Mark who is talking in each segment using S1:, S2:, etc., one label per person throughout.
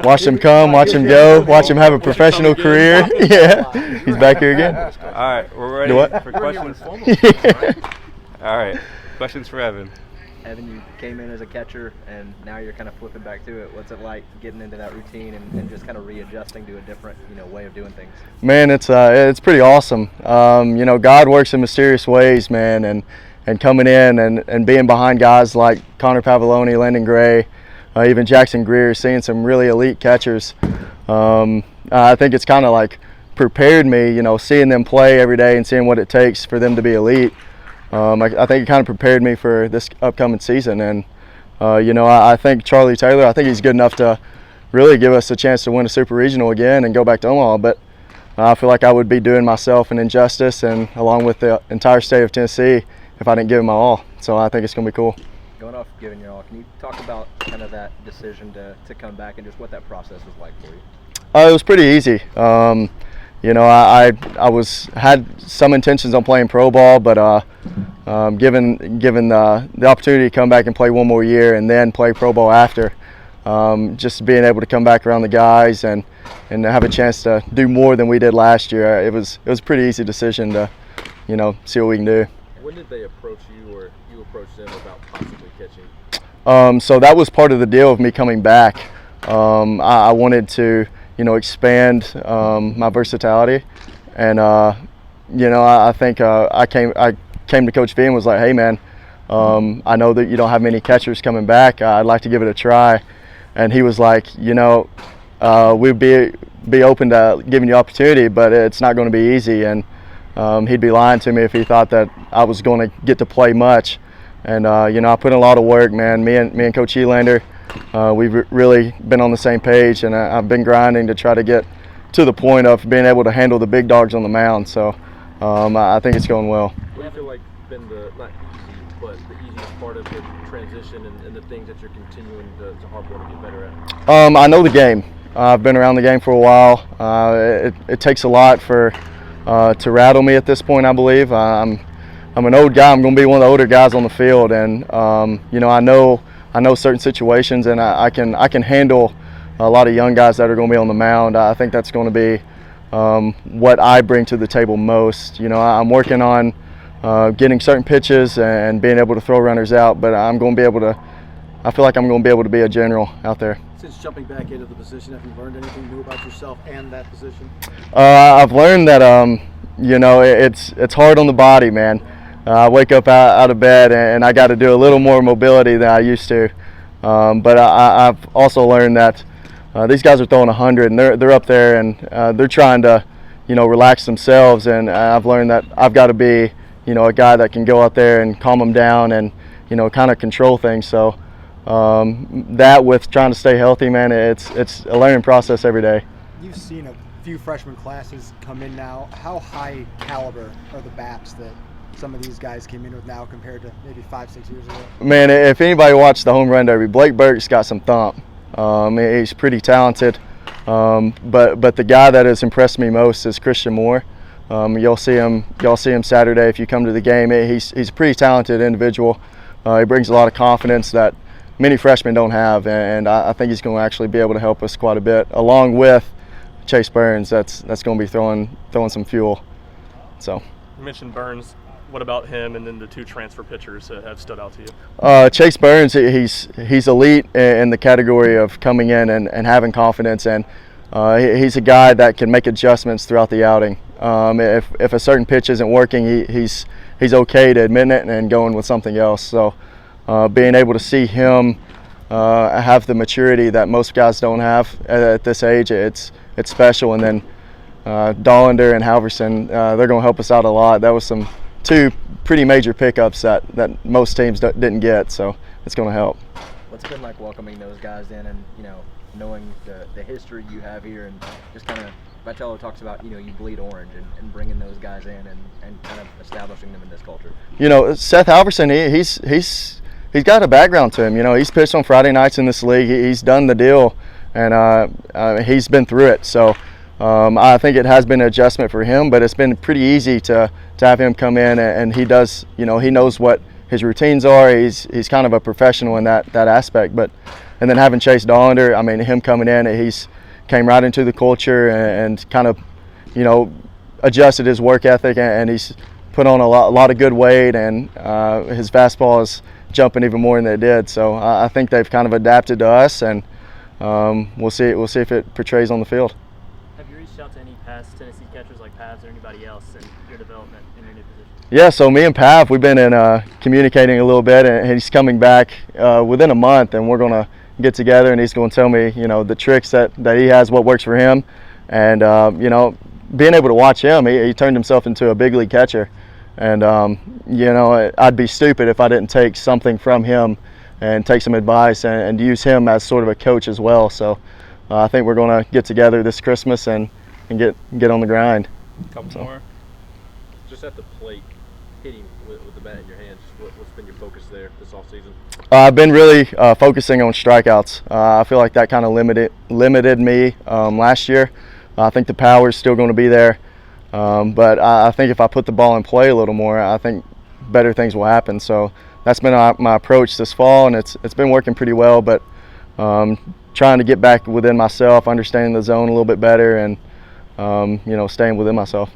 S1: Watch him come, watch him go, watch him have a professional career. Yeah, he's back here again.
S2: All right, we're ready for questions. All right, questions for Evan.
S3: Evan, you came in as a catcher, and now you're kind of flipping back to it. What's it like getting into that routine and just kind of readjusting to a different, way of doing things?
S1: Man, it's pretty awesome. God works in mysterious ways, man, and coming in and being behind guys like Connor Pavoloni, Landon Gray, even Jackson Greer, seeing some really elite catchers. I think it's kind of like prepared me, seeing them play every day and seeing what it takes for them to be elite. I think it kind of prepared me for this upcoming season, and I think Charlie Taylor, I think he's good enough to really give us a chance to win a Super Regional again and go back to Omaha, but I feel like I would be doing myself an injustice, and along with the entire state of Tennessee, if I didn't give it my all. So I think it's going to be cool.
S3: Going off giving your all, can you talk about kind of that decision to come back and just what that process was like for you?
S1: It was pretty easy. I had some intentions on playing pro ball, but given the opportunity to come back and play one more year and then play pro ball after, just being able to come back around the guys and have a chance to do more than we did last year, it was a pretty easy decision to see what we can do.
S4: When did they approach you, or you approached them about possibly catching?
S1: So that was part of the deal of me coming back. I wanted to expand my versatility, and I think I came to Coach V and was like, hey man, I know that you don't have many catchers coming back. I'd like to give it a try. And he was like, we'd be open to giving you opportunity, but it's not going to be easy. And he'd be lying to me if he thought that I was going to get to play much. And I put in a lot of work, man. Me and Coach Elander, we've really been on the same page, and I've been grinding to try to get to the point of being able to handle the big dogs on the mound. So I think it's going well.
S4: What do you feel like been the, not easy, but the easiest part of the transition and the things that you're continuing to harp on to get better at?
S1: I know the game. I've been around the game for a while. It takes a lot to rattle me at this point, I believe. I'm an old guy. I'm going to be one of the older guys on the field, and I know certain situations, and I can handle a lot of young guys that are going to be on the mound. I think that's going to be what I bring to the table most. I'm working on getting certain pitches and being able to throw runners out, but I feel like I'm going to be able to be a general out there.
S5: Since jumping back into the position, have you learned anything new about yourself and that position?
S1: I've learned that it's hard on the body, man. I wake up out of bed and I got to do a little more mobility than I used to. But I've also learned that these guys are throwing 100, and they're up there, and they're trying to, relax themselves. And I've learned that I've got to be, a guy that can go out there and calm them down and, kind of control things. So that with trying to stay healthy, man, it's a learning process every day.
S5: You've seen a few freshman classes come in now. How high caliber are the bats that some of these guys came in with now compared to maybe 5-6 years ago?
S1: Man, if anybody watched the home run derby, Blake Burke's got some thump. He's pretty talented, but the guy that has impressed me most is Christian Moore. Y'all see him Saturday if you come to the game. He's a pretty talented individual. He brings a lot of confidence that many freshmen don't have, and I think he's going to actually be able to help us quite a bit, along with Chase Burns. That's going to be throwing some fuel. So
S6: you mentioned Burns. What about him and then the two transfer pitchers that have stood out to you?
S1: Chase Burns, he's elite in the category of coming in and having confidence, and he's a guy that can make adjustments throughout the outing. If a certain pitch isn't working, he's okay to admit it and going with something else. So being able to see him have the maturity that most guys don't have at this age, it's special. And then Dollander and Halverson, they're going to help us out a lot. That was two pretty major pickups that most teams didn't get, so it's going to help.
S3: What's it been like welcoming those guys in, and knowing the history you have here, and just kind of Vitello talks about you bleed orange, and bringing those guys in and kind of establishing them in this culture.
S1: Seth Halverson, he's got a background to him. He's pitched on Friday nights in this league. He's done the deal, and he's been through it. So I think it has been an adjustment for him, but it's been pretty easy to have him come in, and he does, he knows what his routines are. He's kind of a professional in that aspect. But and then having Chase Dollander, I mean, him coming in, he's came right into the culture and kind of, you know, adjusted his work ethic, and he's put on a lot of good weight, and his fastball is jumping even more than it did. So I think they've kind of adapted to us, and we'll see if it portrays on the field.
S7: Have you reached out to any past Tennessee catchers like Pavs or anybody else in your development in your new position?
S1: Yeah, so me and Pav, we've been communicating a little bit, and he's coming back within a month, and we're gonna get together, and he's gonna tell me, you know, the tricks that he has, what works for him, and you know, being able to watch him, he turned himself into a big league catcher, and you know, I'd be stupid if I didn't take something from him and take some advice and use him as sort of a coach as well. So I think we're gonna get together this Christmas and get on the grind.
S2: Couple more.
S4: Just at the plate, hitting with the bat in your hands, what's been your focus there this offseason?
S1: I've been really focusing on strikeouts. I feel like that kind of limited me last year. I think the power is still going to be there, but I think if I put the ball in play a little more, I think better things will happen. So that's been my approach this fall, and it's been working pretty well. But trying to get back within myself, understanding the zone a little bit better, and you know, staying within myself.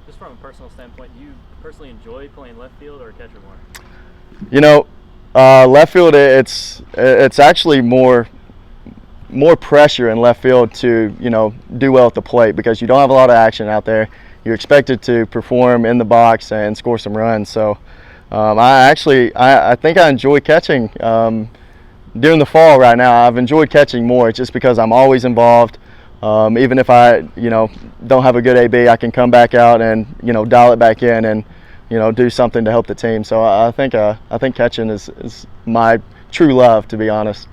S7: Just from a personal standpoint, do you personally enjoy playing left field or catcher more?
S1: You know, left field, it's actually more pressure in left field to, you know, do well at the plate, because you don't have a lot of action out there. You're expected to perform in the box and score some runs. So I think I enjoy catching during the fall. Right now I've enjoyed catching more, just because I'm always involved. Even if I, you know, don't have a good AB, I can come back out and, you know, dial it back in and, you know, do something to help the team. So I think catching is my true love, to be honest.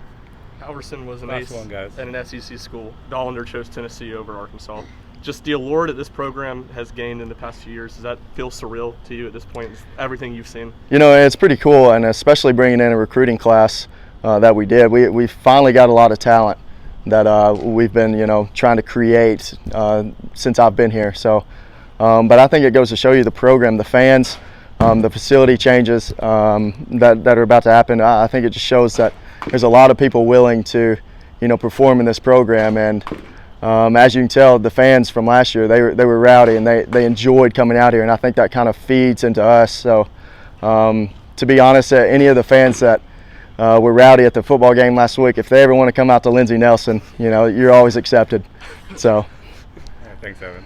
S6: Halverson was an
S2: Last
S6: ace
S2: one, guys.
S6: at an SEC school. Dollander chose Tennessee over Arkansas. Just the allure that this program has gained in the past few years, does that feel surreal to you at this point, everything you've seen?
S1: You know, it's pretty cool, and especially bringing in a recruiting class that we did. We finally got a lot of talent that we've been, you know, trying to create since I've been here. So, but I think it goes to show you the program, the fans, the facility changes that are about to happen. I think it just shows that there's a lot of people willing to, you know, perform in this program. And as you can tell, the fans from last year, they were rowdy, and they enjoyed coming out here, and I think that kind of feeds into us. So to be honest, any of the fans that were rowdy at the football game last week, if they ever want to come out to Lindsey Nelson, you know, you're always accepted. So
S2: Thanks, Evan.